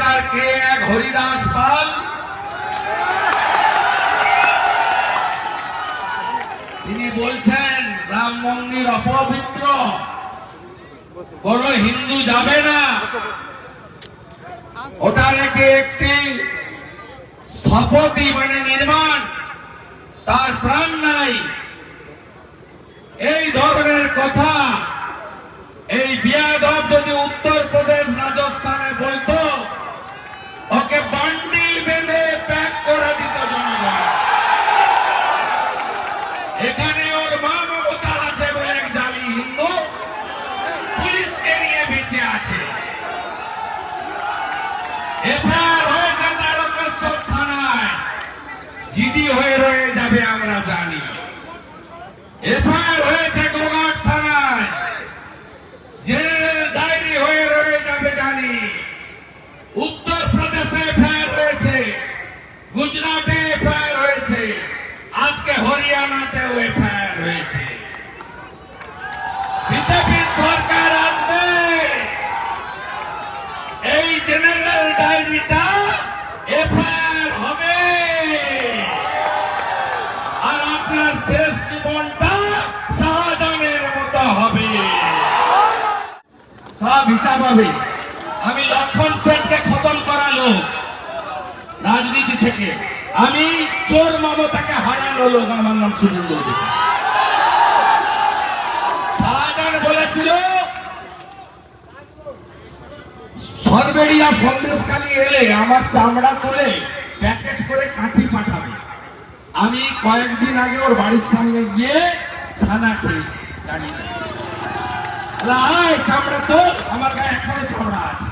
এলাকার কে এক হরিদাস পাল তিনি বলছেন রাম মন্দির অপবিত্র, কোন হিন্দু যাবে না, ওটা নাকি একটি স্থপতি মানে নির্মাণ, তার প্রাণ নাই। এই ধরনের কথা এই বিয়াদব যদি উত্তরপ্রদেশ রাজস্থানে বলতো, ওকে বান্ডিল বেঁধে প্যাক করে দিত জনগণ। এখানে ওর মা মমতা আছে বলে এক জালি হিন্দু পুলিশকে নিয়ে বেঁচে আছে। এফআইআর হয়েছে তারকেশ্বর থানায়, জিডি হয়ে রয়ে যাবে আমরা জানি। এফআইআর হয়েছে গোঘাট থানায়, জেনারেল ডায়েরি হয়ে রয়ে যাবে জানি। উত্তরপ্রদেশে এফআইআর হয়েছে, গুজরাটে এফআইআর হয়েছে, আজকে হরিয়ানাতেও এফআইআর হয়েছে। বিজেপি সরকার আসবে, এই জেনারেল ডায়েরিটা এফআইআর হবে, আর আপনার শেষ জীবনটা শাহজাহানের মতো হবে। সব হিসাব হবে। আমি লক্ষণ সেনকে খতম করালো রাজনীতি থেকে, আমি চোর মমতাকে হারানো লোক, আমার নাম সুনীল। শাহজাহান বলেছিল সরবেড়িয়া সন্দেশখালী এলে আমার চামড়া তুলে প্যাকেট করে কাঁথি পাঠাবে। আমি কয়েকদিন আগে ওর বাড়ির সামনে গিয়ে ছানা খেয়েছি, জানি না চামড়া তো আমার গায়ে এখনো চামড়া আছে।